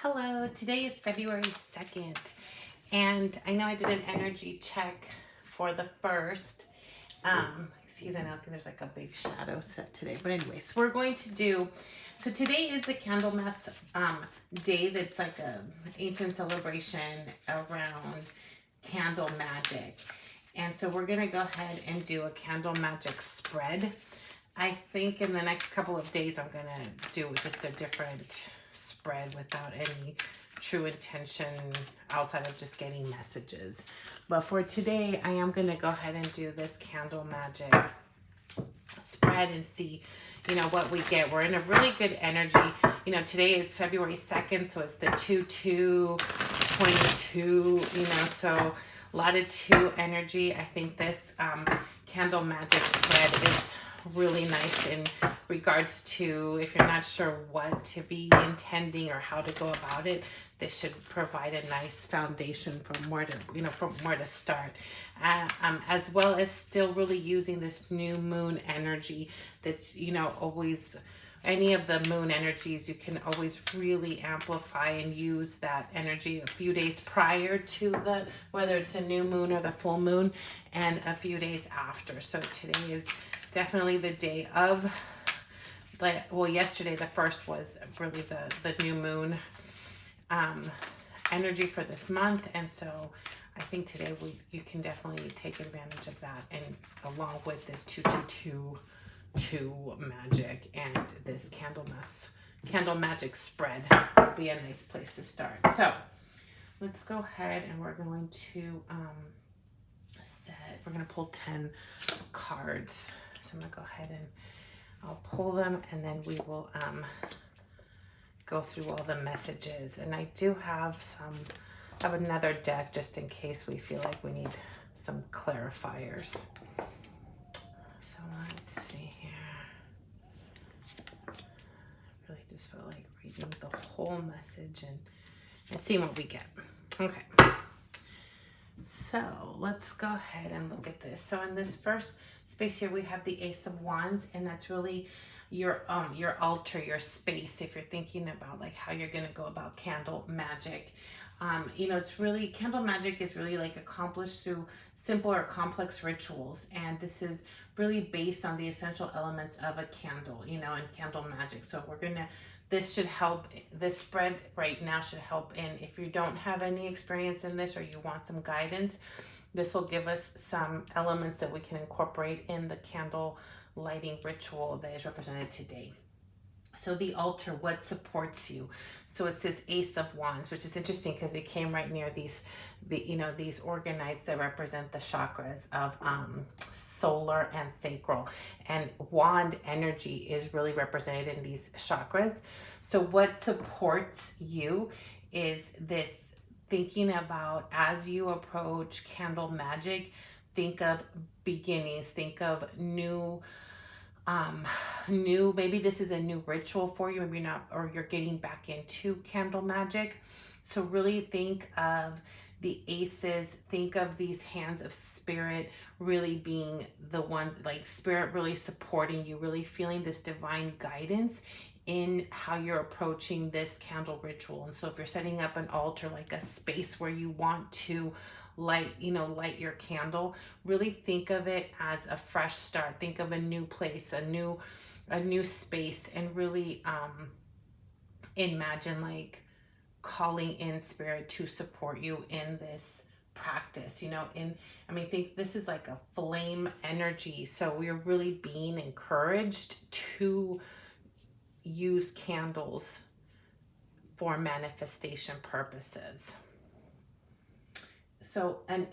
Hello, today is February 2nd, and I know I did an energy check for the first. Excuse me, I don't think there's like a big shadow set today, but anyways, we're going to do, so today is the Candlemas day that's like a ancient celebration around candle magic. And so we're gonna go ahead and do a candle magic spread. I think in the next couple of days, I'm gonna do just a different spread without any true intention outside of just getting messages. But for today, I am gonna go ahead and do this candle magic spread and see, what we get. We're in a really good energy. Today is February 2nd, so it's the 2/2/22, so a lot of 2 energy. I think this candle magic spread is really nice in regards to if you're not sure what to be intending or how to go about it. This should provide a nice foundation from where to start, as well as still really using this new moon energy. That's always any of the moon energies, you can always really amplify and use that energy a few days prior to whether it's a new moon or the full moon, and a few days after. So today is definitely the day of, yesterday the first was really the new moon energy for this month, and so I think today you can definitely take advantage of that, and along with this 2/2/2 magic and this candle magic spread will be a nice place to start. So let's go ahead and we're going to we're going to pull 10 cards. So I'm going to go ahead and I'll pull them, and then we will go through all the messages. And I do have another deck just in case we feel like we need some clarifiers. So let's see here. Really just felt like reading the whole message and seeing what we get. Okay. So let's go ahead and look at this. So in this first space here, we have the Ace of Wands, and that's really your altar, your space. If you're thinking about like how you're gonna go about candle magic, it's really, candle magic is really like accomplished through simple or complex rituals, and this is really based on the essential elements of a candle, and candle magic. So this spread right now should help in, if you don't have any experience in this or you want some guidance, this will give us some elements that we can incorporate in the candle lighting ritual that is represented today. So the altar, what supports you? So it's this Ace of Wands, which is interesting because it came right near these orgonites that represent the chakras of solar and sacral, and wand energy is really represented in these chakras. So what supports you is this thinking about, as you approach candle magic, think of beginnings, think of new, maybe this is a new ritual for you, maybe not, or you're getting back into candle magic. So really think of the aces, think of these hands of spirit really being the one, like spirit really supporting you, really feeling this divine guidance in how you're approaching this candle ritual. And so if you're setting up an altar, like a space where you want to light your candle, really think of it as a fresh start. Think of a new place, a new space, and really imagine like calling in spirit to support you in this practice. Think this is like a flame energy, so we're really being encouraged to use candles for manifestation purposes. So in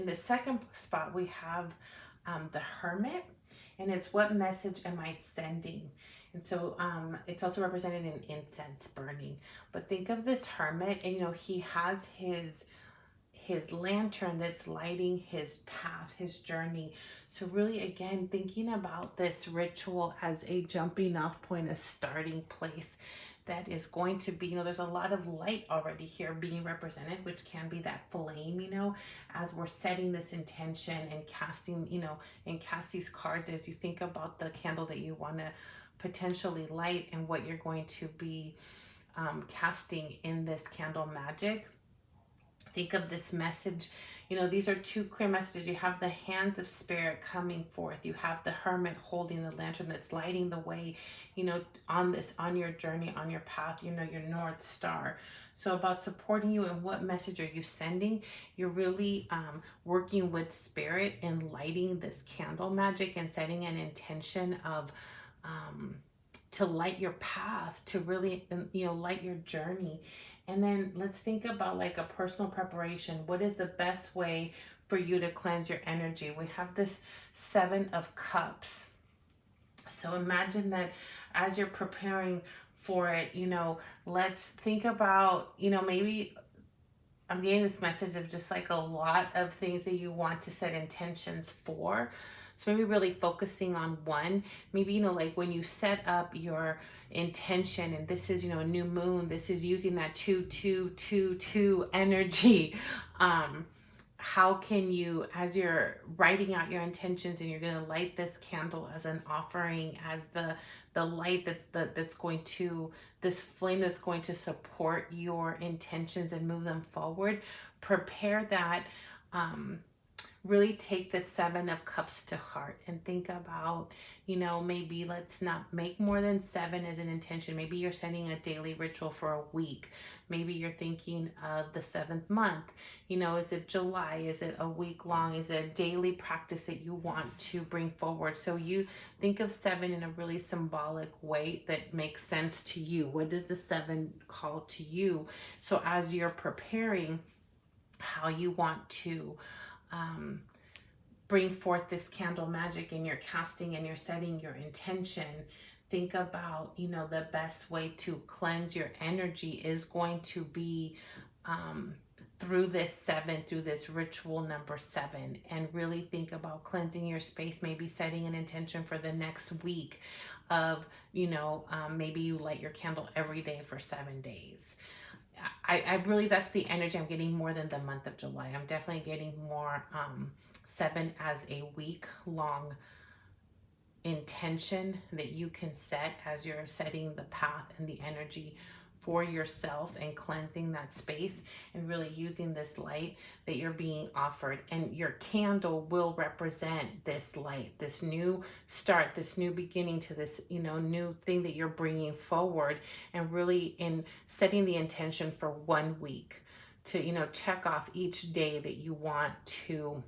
the second spot, we have the Hermit, and it's, what message am I sending? And so it's also represented in incense burning. But think of this Hermit, and he has his lantern that's lighting his path, his journey. So really, again, thinking about this ritual as a jumping off point, a starting place that is going to be, there's a lot of light already here being represented, which can be that flame, as we're setting this intention and casting, and cast these cards as you think about the candle that you want to potentially light and what you're going to be casting in this candle magic, think of this message. You know, these are two clear messages. You have the hands of spirit coming forth. You have the hermit holding the lantern that's lighting the way, you know, on your journey, on your path, you know, your North Star. So about supporting you, and what message are you sending? You're really working with spirit and lighting this candle magic and setting an intention of to light your path, to really, you know, light your journey. And then let's think about like a personal preparation. What is the best way for you to cleanse your energy? We have this 7 of Cups. So imagine that as you're preparing for it, you know, let's think about, you know, maybe I'm getting this message of just like a lot of things that you want to set intentions for. So maybe really focusing on one. Maybe, you know, like when you set up your intention, and this is, you know, a new moon, this is using that 2222 energy. How can you, as you're writing out your intentions and you're going to light this candle as an offering, as the light that's going to, this flame that's going to support your intentions and move them forward, prepare that. Really take the 7 of Cups to heart and think about, you know, maybe let's not make more than 7 as an intention. Maybe you're setting a daily ritual for a week. Maybe you're thinking of the 7th month. You know, is it July? Is it a week long? Is it a daily practice that you want to bring forward? So you think of 7 in a really symbolic way that makes sense to you. What does the 7 call to you? So as you're preparing how you want to bring forth this candle magic, and you're casting and you're setting your intention, think about, you know, the best way to cleanse your energy is going to be through this 7, through this ritual number 7, and really think about cleansing your space, maybe setting an intention for the next week of, you know, maybe you light your candle every day for 7 days. I really, that's the energy I'm getting more than the month of July. I'm definitely getting more 7 as a week long intention that you can set as you're setting the path and the energy for yourself and cleansing that space, and really using this light that you're being offered. And your candle will represent this light, this new start, this new beginning to this, you know, new thing that you're bringing forward, and really in setting the intention for 1 week to, you know, check off each day that you want to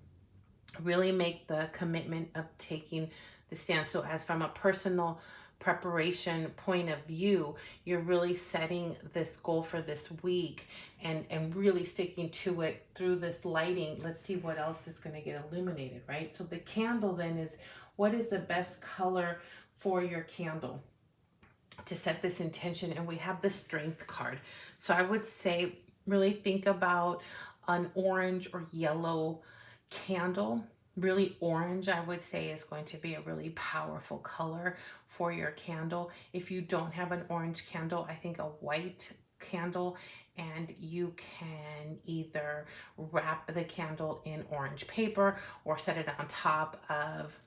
really make the commitment of taking the stand. So as from a personal preparation point of view, you're really setting this goal for this week, and really sticking to it through this lighting. Let's see what else is going to get illuminated, right? So the candle then is, what is the best color for your candle to set this intention? And we have the Strength card. So I would say really think about an orange or yellow candle. Really orange, I would say, is going to be a really powerful color for your candle. If you don't have an orange candle, I think a white candle, and you can either wrap the candle in orange paper or set it on top of,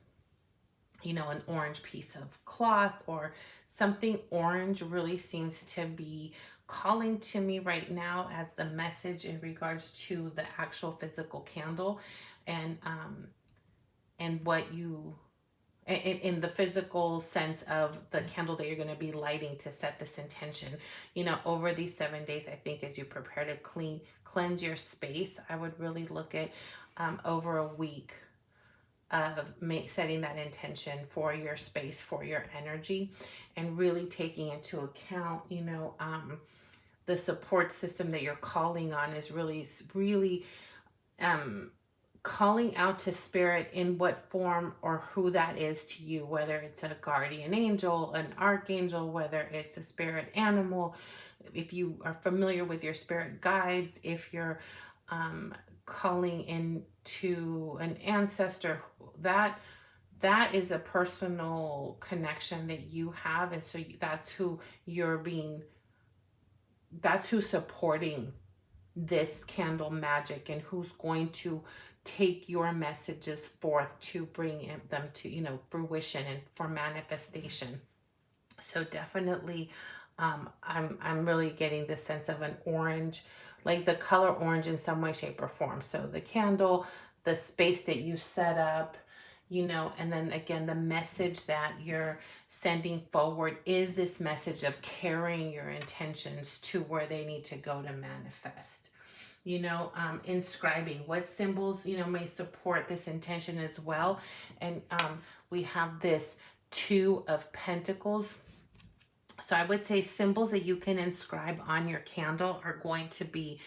you know, an orange piece of cloth or something. Orange really seems to be calling to me right now as the message in regards to the actual physical candle, and what you, in the physical sense of the candle that you're going to be lighting to set this intention. You know, over these 7 days, I think as you prepare to cleanse your space, I would really look at over a week of setting that intention for your space, for your energy, and really taking into account, you know, the support system that you're calling on is really calling out to spirit in what form or who that is to you, whether it's a guardian angel, an archangel, whether it's a spirit animal, if you are familiar with your spirit guides, if you're calling into an ancestor, that is a personal connection that you have. And so that's who that's who's supporting this candle magic, and who's going to take your messages forth to bring them to, you know, fruition and for manifestation. So definitely I'm really getting the sense of an orange, like the color orange in some way, shape, or form. So the candle, the space that you set up, you know, and then again, the message that you're sending forward is this message of carrying your intentions to where they need to go to manifest. You know, inscribing what symbols, you know, may support this intention as well. And we have this Two of Pentacles. So I would say symbols that you can inscribe on your candle are going to be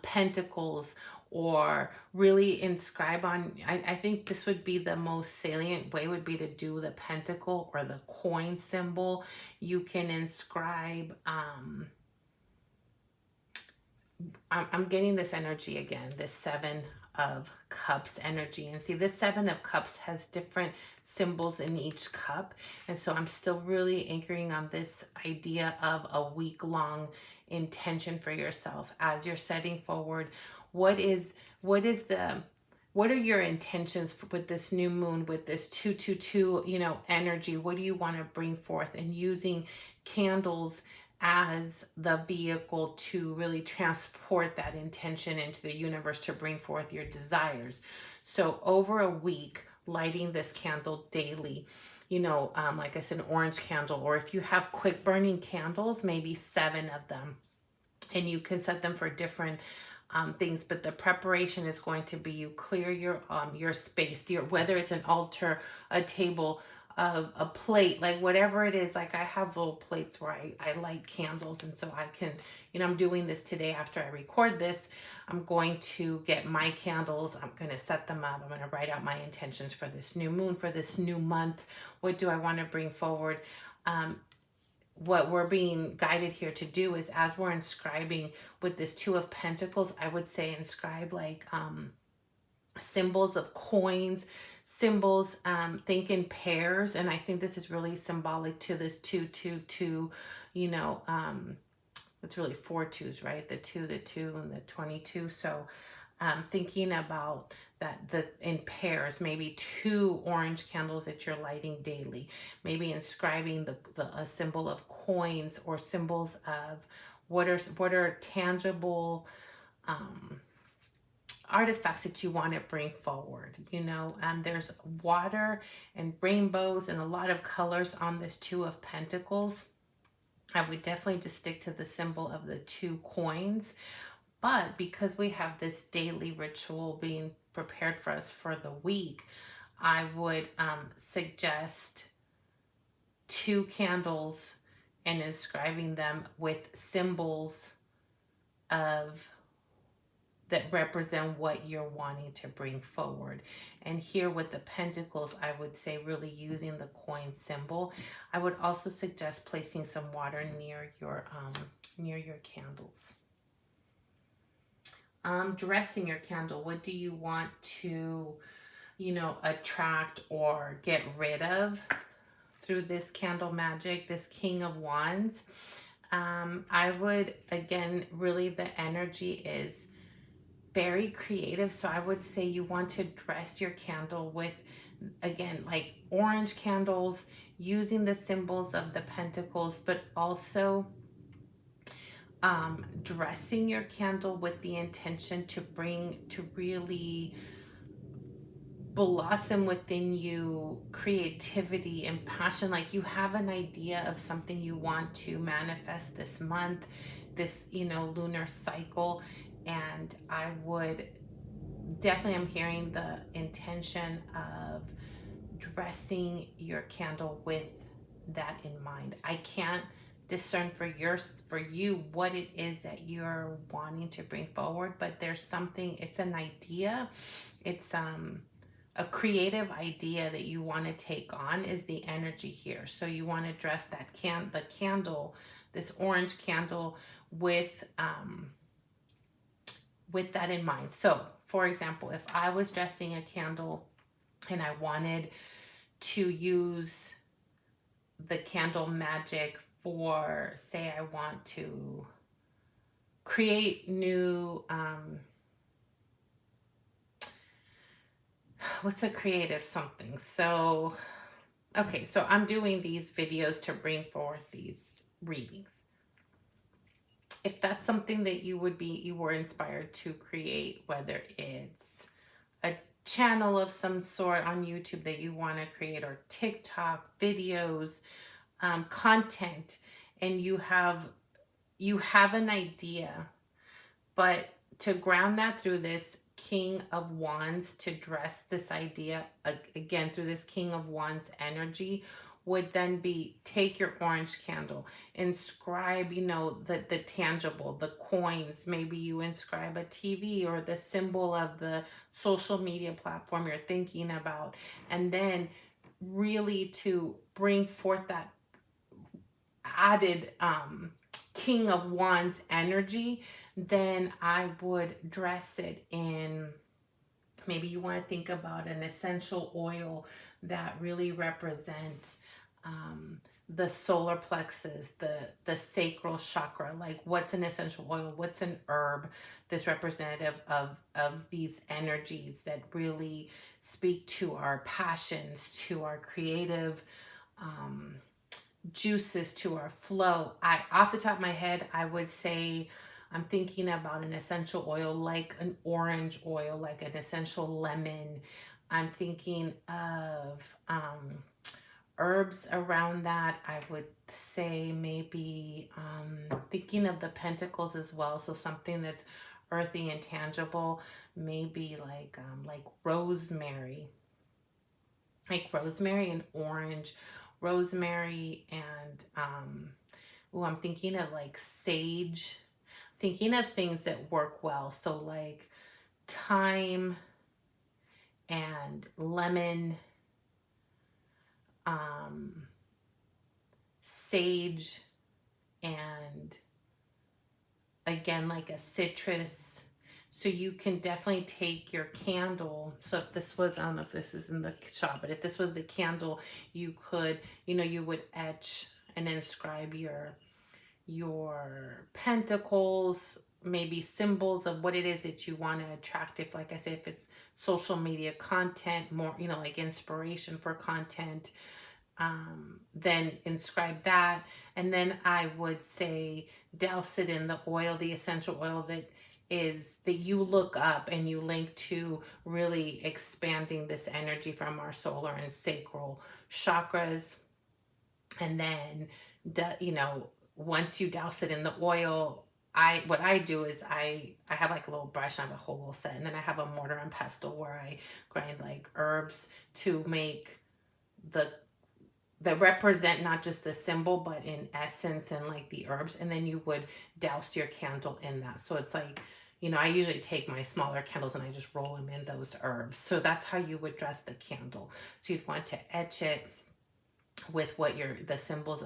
pentacles, or really inscribe on, I think this would be the most salient way, would be to do the pentacle or the coin symbol. You can inscribe, I'm getting this energy again, this Seven of Cups energy. And see, this Seven of Cups has different symbols in each cup. And so I'm still really anchoring on this idea of a week-long intention for yourself as you're setting forward. What are your intentions with this new moon, with this 222, you know, energy? What do you want to bring forth? And using candles as the vehicle to really transport that intention into the universe to bring forth your desires. So over a week, lighting this candle daily, you know, like I said, an orange candle, or if you have quick burning candles, maybe 7 of them, and you can set them for different things. But the preparation is going to be, you clear your space, whether it's an altar, a table, a plate, like whatever it is. Like I have little plates where I light candles, and so I can, you know, I'm doing this today after I record this. I'm going to get my candles, I'm going to set them up, I'm going to write out my intentions for this new moon, for this new month. What do I want to bring forward? What we're being guided here to do is, as we're inscribing with this Two of Pentacles, I would say inscribe like symbols of coins, symbols, think in pairs. And I think this is really symbolic to this 222, you know, it's really 4 twos, right? The 2, and the 22. So thinking about that in pairs, maybe 2 orange candles that you're lighting daily, maybe inscribing a symbol of coins, or symbols of what are tangible artifacts that you want to bring forward. You know, there's water and rainbows and a lot of colors on this Two of Pentacles. I would definitely just stick to the symbol of the 2 coins. But because we have this daily ritual being prepared for us for the week, I would suggest 2 candles and inscribing them with symbols of that represent what you're wanting to bring forward. And here with the pentacles, I would say really using the coin symbol. I would also suggest placing some water near your candles. Dressing your candle. What do you want to, you know, attract or get rid of through this candle magic, this King of Wands? I would, again, really the energy is very creative. So I would say you want to dress your candle with, again, like orange candles, using the symbols of the pentacles, but also dressing your candle with the intention to really blossom within you creativity and passion. Like you have an idea of something you want to manifest this month, this, you know, lunar cycle. And I would definitely, I'm hearing the intention of dressing your candle with that in mind. I can't discern for you what it is that you're wanting to bring forward, but there's something, it's an idea, it's a creative idea that you want to take on is the energy here. So you want to dress that the candle, this orange candle, with that in mind. So for example, if I was dressing a candle and I wanted to use the candle magic for, say, I want to create new, what's a creative something? So, okay, so I'm doing these videos to bring forth these readings. If that's something that you were inspired to create, whether it's a channel of some sort on YouTube that you want to create, or TikTok videos, content, and you have an idea, but to ground that through this King of Wands, to dress this idea again through this King of Wands energy, would then be take your orange candle, inscribe, the tangible, the coins. Maybe you inscribe a TV or the symbol of the social media platform you're thinking about, and then really to bring forth that added King of Wands energy. Then I would dress it in, maybe you want to think about an essential oil that really represents the solar plexus, the sacral chakra. Like, what's an essential oil? What's an herb that's representative of these energies that really speak to our passions, to our creative juices, to our flow. Off the top of my head, I would say I'm thinking about an essential oil like an orange oil, like an essential lemon. I'm thinking of herbs around that. I would say maybe thinking of the pentacles as well. So something that's earthy and tangible, maybe like rosemary, and orange, rosemary, and I'm thinking of like sage, thinking of things that work well. So like thyme and lemon, sage, and again like a citrus. So you can definitely take your candle. So if this was, I don't know if this is in the shop, but if this was the candle, you could, you would etch and inscribe your pentacles, maybe symbols of what it is that you want to attract. If, like I said, if it's social media content, more, like inspiration for content, then inscribe that. And then I would say douse it in the oil, the essential oil that you look up and you link to, really expanding this energy from our solar and sacral chakras. And then, once you douse it in the oil, what I do is I have like a little brush. I have a whole little set, and then I have a mortar and pestle where I grind like herbs to make that represent not just the symbol, but in essence, and like the herbs. And then you would douse your candle in that. So it's like, I usually take my smaller candles and I just roll them in those herbs. So that's how you would dress the candle. So you'd want to etch it with the symbols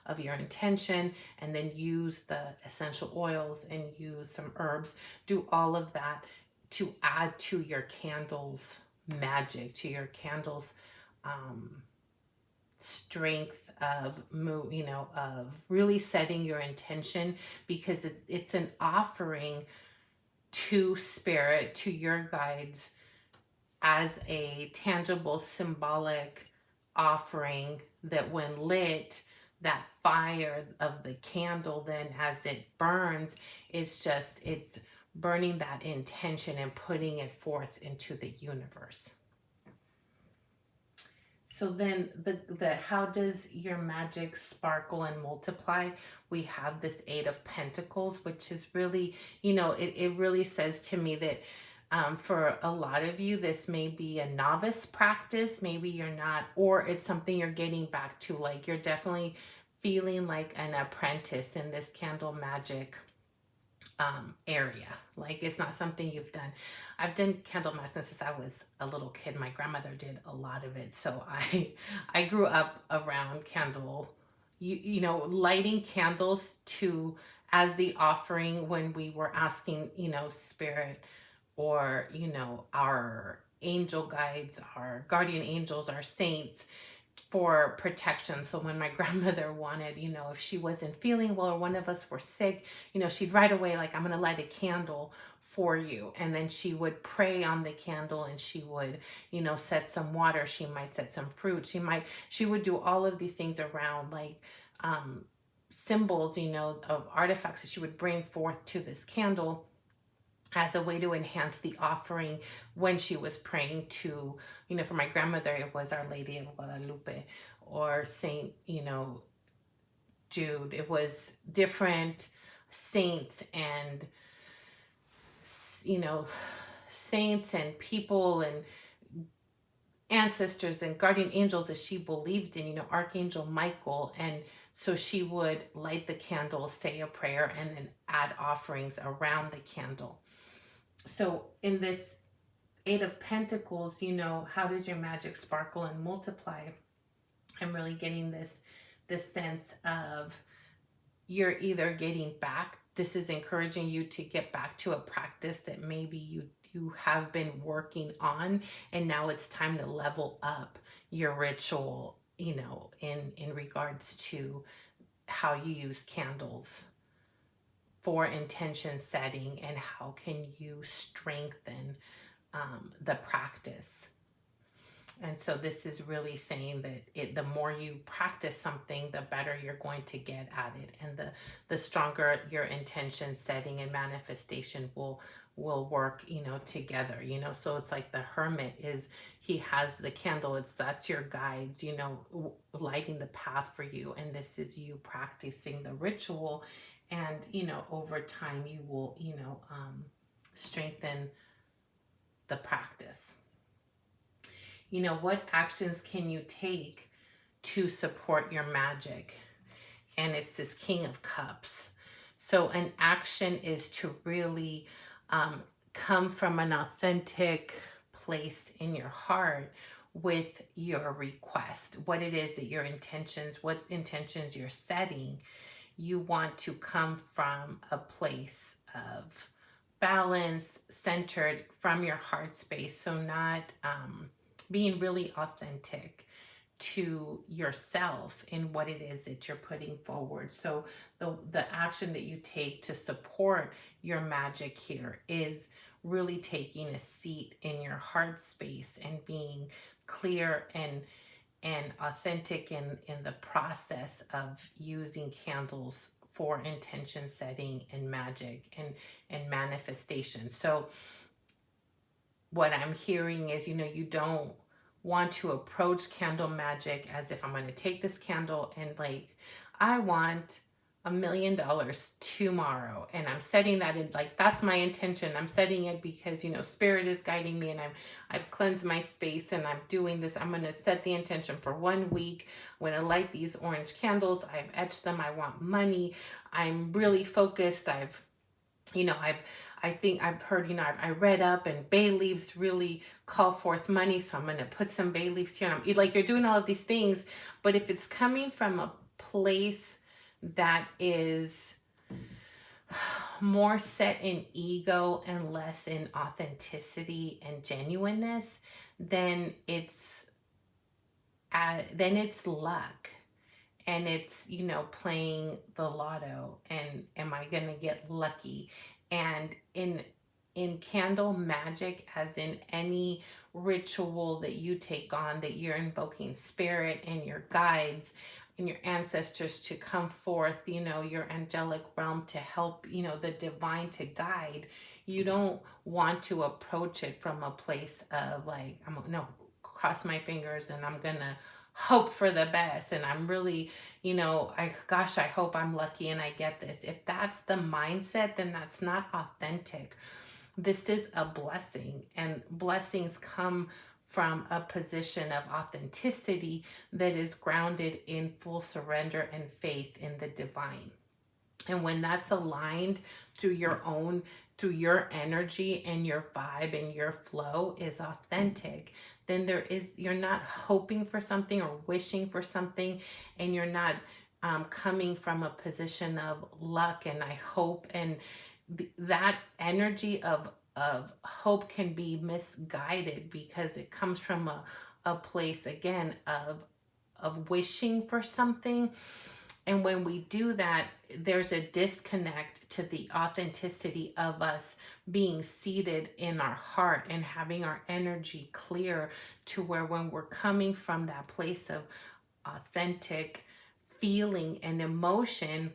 of your intention, and then use the essential oils and use some herbs. Do all of that to add to your candles magic, to your candles strength of of really setting your intention, because it's an offering to spirit, to your guides, as a tangible, symbolic offering, that when lit, that fire of the candle, then as it burns, it's burning that intention and putting it forth into the universe. So then the how does your magic sparkle and multiply? We have this Eight of Pentacles, which is really, it really says to me that for a lot of you, this may be a novice practice. Maybe you're not, or it's something you're getting back to. Like, you're definitely feeling like an apprentice in this candle magic area. Like, it's not something you've done. I've done candle magic since I was a little kid. My grandmother did a lot of it. So I grew up around candle, lighting candles as the offering when we were asking, spirit, or, our angel guides, our guardian angels, our saints, for protection. So when my grandmother wanted, if she wasn't feeling well or one of us were sick, she'd right away, like, I'm going to light a candle for you. And then she would pray on the candle, and she would, set some water. She might set some fruit. She would do all of these things around, like, symbols, you know, of artifacts that she would bring forth to this candle as a way to enhance the offering when she was praying to, you know, for my grandmother, it was Our Lady of Guadalupe or Saint, you know, Jude. It was different saints and, you know, saints and people and ancestors and guardian angels that she believed in, you know, Archangel Michael. And so she would light the candle, say a prayer, and then add offerings around the candle. So in this Eight of Pentacles, you know, how does your magic sparkle and multiply? I'm really getting this sense of you're either getting back. This is encouraging you to get back to a practice that maybe you have been working on, and now it's time to level up your ritual, you know, in regards to how you use candles for intention setting and how can you strengthen the practice. And so this is really saying that the more you practice something, the better you're going to get at it, and the stronger your intention setting and manifestation will work, you know, together, you know. So it's like the hermit is, he has the candle, that's your guides, you know, lighting the path for you, and this is you practicing the ritual, and you know, over time you will, you know, strengthen the practice. You know, what actions can you take to support your magic? And it's this King of Cups. So an action is to really come from an authentic place in your heart with your request, what it is that your intentions, what intentions you're setting. You want to come from a place of balance, centered from your heart space. So not being really authentic to yourself in what it is that you're putting forward. So the action that you take to support your magic here is really taking a seat in your heart space and being clear and authentic in the process of using candles for intention setting and magic and manifestation. So what I'm hearing is, you know, you don't want to approach candle magic as if I'm going to take this candle and like, I want $1 million tomorrow, and I'm setting that in, like, that's my intention. I'm setting it because, you know, spirit is guiding me, and I've cleansed my space and I'm doing this. I'm going to set the intention for 1 week. When I light these orange candles, I've etched them. I want money. I'm really focused. I think I've heard, you know, I read up, and bay leaves really call forth money. So I'm going to put some bay leaves here. And I'm like, you're doing all of these things, but if it's coming from a place that is more set in ego and less in authenticity and genuineness, then it's luck. And it's, you know, playing the lotto, and am I going to get lucky? And in candle magic, as in any ritual that you take on, that you're invoking spirit and your guides and your ancestors to come forth, you know, your angelic realm to help, you know, the divine to guide. You don't want to approach it from a place of like, cross my fingers and I'm gonna hope for the best, and I'm really, you know, I hope I'm lucky and I get this. If that's the mindset, then that's not authentic. This is a blessing, and blessings come from a position of authenticity that is grounded in full surrender and faith in the divine. And when that's aligned through your energy, and your vibe and your flow is authentic, then you're not hoping for something or wishing for something, and you're not coming from a position of luck and I hope. And that energy of hope can be misguided because it comes from a place, again, of wishing for something. And when we do that, there's a disconnect to the authenticity of us being seated in our heart and having our energy clear, to where when we're coming from that place of authentic feeling and emotion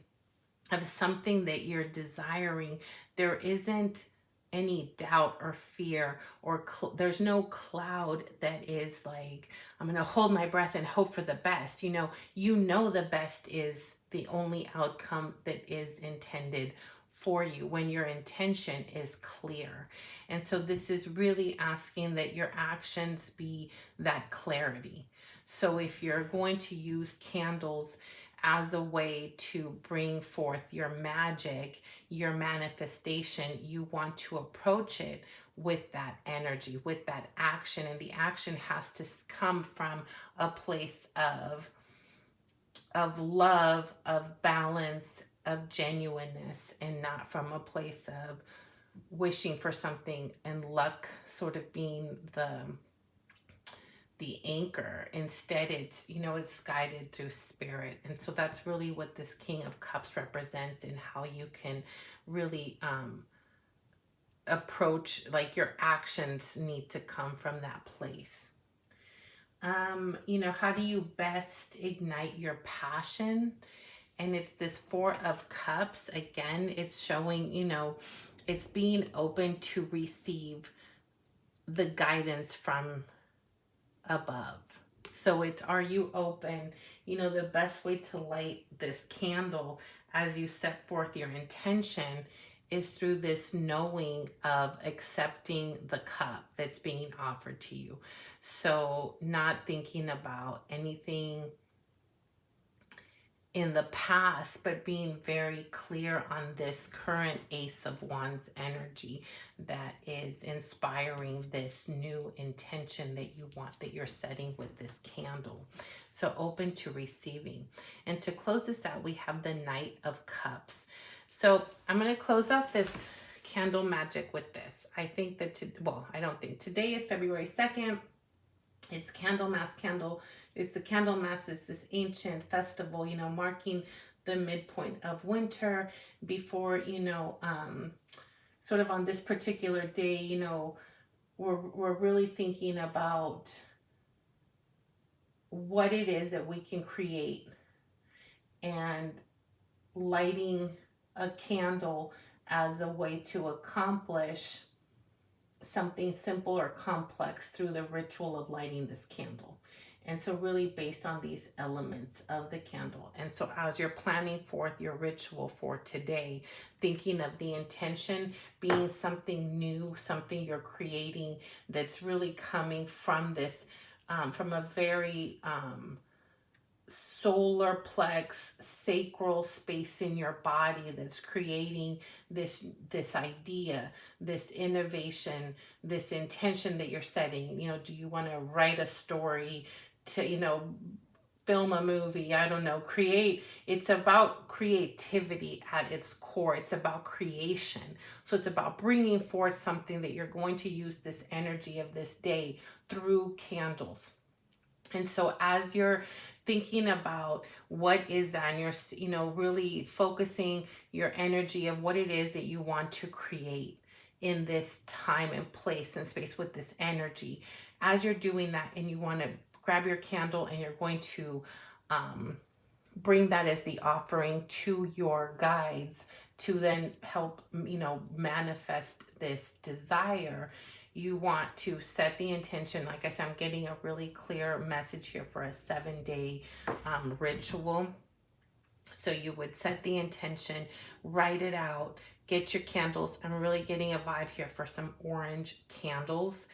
of something that you're desiring, there isn't any doubt or fear, or there's no cloud that is like, I'm going to hold my breath and hope for the best. You know the best is the only outcome that is intended for you when your intention is clear. And so this is really asking that your actions be that clarity. So if you're going to use candles as a way to bring forth your magic, your manifestation, you want to approach it with that energy, with that action. And the action has to come from a place of love, of balance, of genuineness, and not from a place of wishing for something and luck sort of being the anchor. Instead, it's guided through spirit. And so that's really what this King of Cups represents, and how you can really approach, like, your actions need to come from that place. How do you best ignite your passion? And it's this Four of Cups. Again, it's showing, it's being open to receive the guidance from above. So are you open? The best way to light this candle as you set forth your intention is through this knowing of accepting the cup that's being offered to you. So not thinking about anything in the past, but being very clear on this current Ace of Wands energy that is inspiring this new intention that you want, that you're setting with this candle. So open to receiving. And to close this out, we have the Knight of Cups. So I'm going to close out this candle magic with this. I think that, I don't think. Today is February 2nd. It's Candlemas Candle. It's the Candlemas is this ancient festival, marking the midpoint of winter before, sort of on this particular day, we're really thinking about what it is that we can create, and lighting a candle as a way to accomplish something simple or complex through the ritual of lighting this candle. And so really based on these elements of the candle. And so as you're planning forth your ritual for today, thinking of the intention being something new, something you're creating that's really coming from this, from a very solar plex, sacral space in your body that's creating this idea, this innovation, this intention that you're setting. Do you want to write a story, to film a movie, I don't know, create? It's about creativity at its core. It's about creation. So it's about bringing forth something that you're going to use this energy of this day through candles. And so as you're thinking about what is that, and you're, really focusing your energy of what it is that you want to create in this time and place and space with this energy, as you're doing that, and you want to grab your candle and you're going to bring that as the offering to your guides to then help, manifest this desire. You want to set the intention. Like I said, I'm getting a really clear message here for a 7-day ritual. So you would set the intention, write it out, get your candles. I'm really getting a vibe here for some orange candles,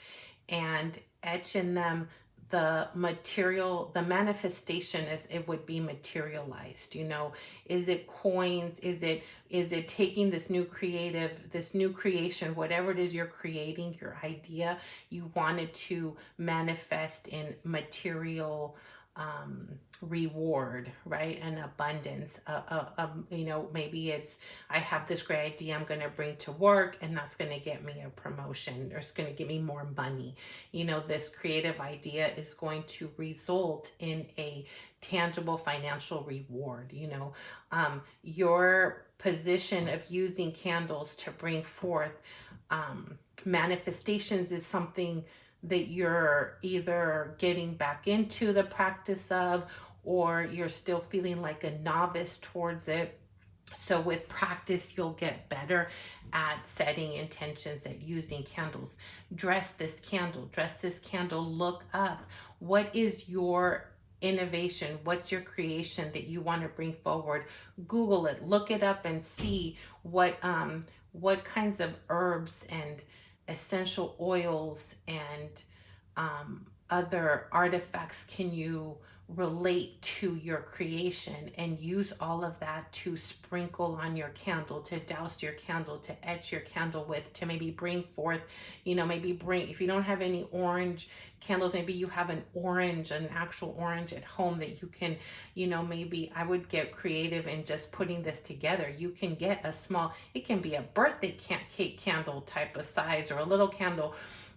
and etch in them the material, the manifestation as it would be materialized. Is it coins? Is it taking this new creation, whatever it is you're creating, your idea, you wanted to manifest in material reward, right? And abundance. Maybe it's, I have this great idea I'm going to bring to work, and that's going to get me a promotion, or it's going to give me more money. This creative idea is going to result in a tangible financial reward. Your position of using candles to bring forth manifestations is something that you're either getting back into the practice of, or you're still feeling like a novice towards it. So with practice, you'll get better at setting intentions, at using candles. Dress this candle, dress this candle, look up. What is your innovation? What's your creation that you want to bring forward? Google it, look it up and see what kinds of herbs and essential oils and other artifacts can you relate to your creation, and use all of that to sprinkle on your candle, to douse your candle, to etch your candle with, to maybe bring forth, maybe bring, if you don't have any orange candles, maybe you have an actual orange at home that you can, maybe I would get creative in just putting this together. You can get a small, it can be a birthday cake candle type of size, or a little candle,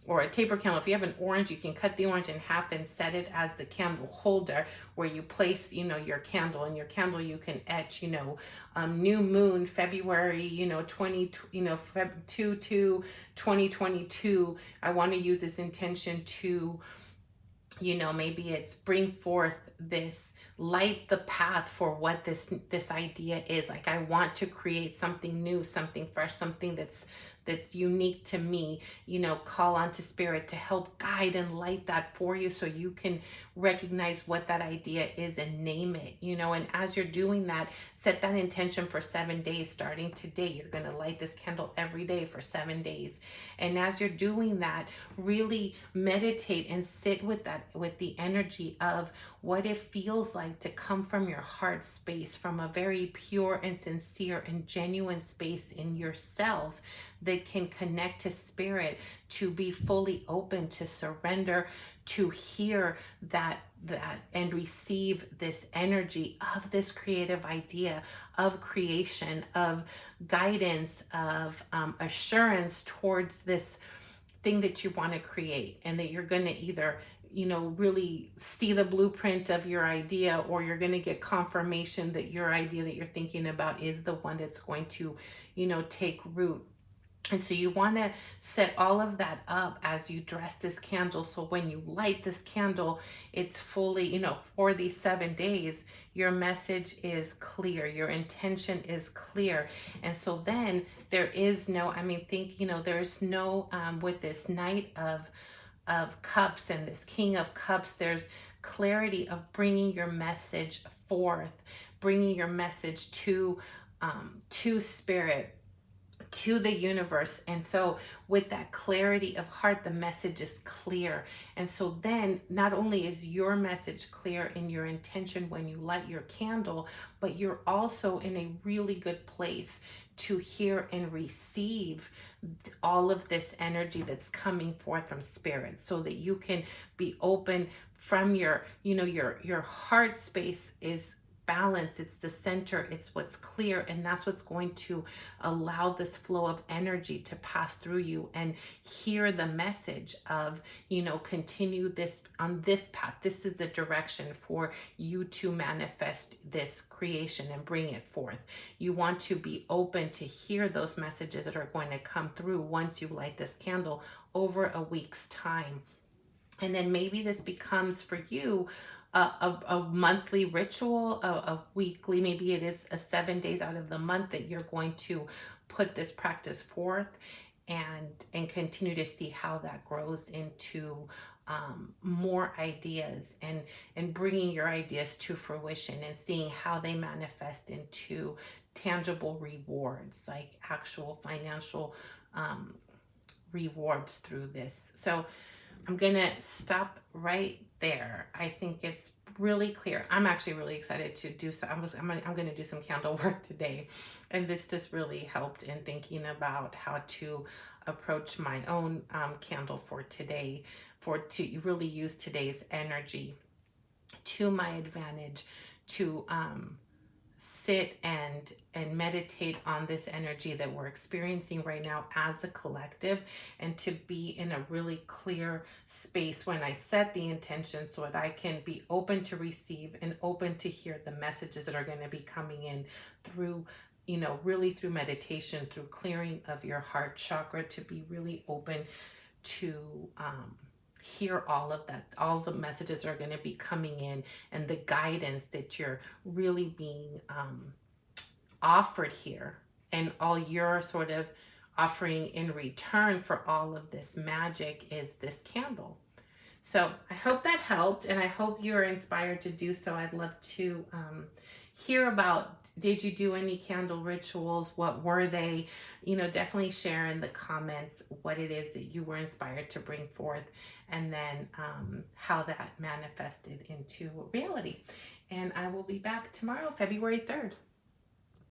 or a taper candle. If you have an orange, you can cut the orange in half and set it as the candle holder where you place, your candle. And your candle you can etch, new moon, February, 2022. I want to use this intention to, maybe it's bring forth this, light the path for what this idea is. Like, I want to create something new, something fresh, something that's unique to me. Call on to spirit to help guide and light that for you, so you can recognize what that idea is and name it. And as you're doing that, set that intention for 7 days. Starting today, you're going to light this candle every day for 7 days. And as you're doing that, really meditate and sit with that, with the energy of what it feels like to come from your heart space, from a very pure and sincere and genuine space in yourself that can connect to spirit, to be fully open, to surrender, to hear that and receive this energy of this creative idea of creation, of guidance, of assurance towards this thing that you want to create, and that you're going to either really see the blueprint of your idea, or you're going to get confirmation that your idea that you're thinking about is the one that's going to take root. And so you want to set all of that up as you dress this candle. So when you light this candle, it's fully, for these 7 days, your message is clear, your intention is clear. And so then there is no, there's no, with this Knight of Cups and this King of Cups, there's clarity of bringing your message forth, bringing your message to spirit, to the universe. And so with that clarity of heart, the message is clear. And so then not only is your message clear in your intention when you light your candle, but you're also in a really good place to hear and receive all of this energy that's coming forth from spirit, so that you can be open from your heart space is balance, it's the center, it's what's clear, and that's what's going to allow this flow of energy to pass through you, and hear the message of, continue this on this path. This is the direction for you to manifest this creation and bring it forth. You want to be open to hear those messages that are going to come through once you light this candle over a week's time. And then maybe this becomes for you a monthly ritual, a weekly, maybe it is a 7 days out of the month that you're going to put this practice forth, and continue to see how that grows into more ideas, and bringing your ideas to fruition, and seeing how they manifest into tangible rewards, like actual financial rewards through this. So I'm gonna stop right there. I think it's really clear. I'm actually really excited to do so. I'm gonna do some candle work today, and this just really helped in thinking about how to approach my own candle for today, to really use today's energy to my advantage, to sit and meditate on this energy that we're experiencing right now as a collective, and to be in a really clear space when I set the intention, so that I can be open to receive and open to hear the messages that are going to be coming in through, really through meditation, through clearing of your heart chakra, to be really open to hear all of that. All the messages are going to be coming in, and the guidance that you're really being offered here, and all you're sort of offering in return for all of this magic is this candle. So I hope that helped, and I hope you're inspired to do so. I'd love to hear about, did you do any candle rituals? What were they? You know, definitely share in the comments what it is that you were inspired to bring forth, and then how that manifested into reality. And I will be back tomorrow, February 3rd.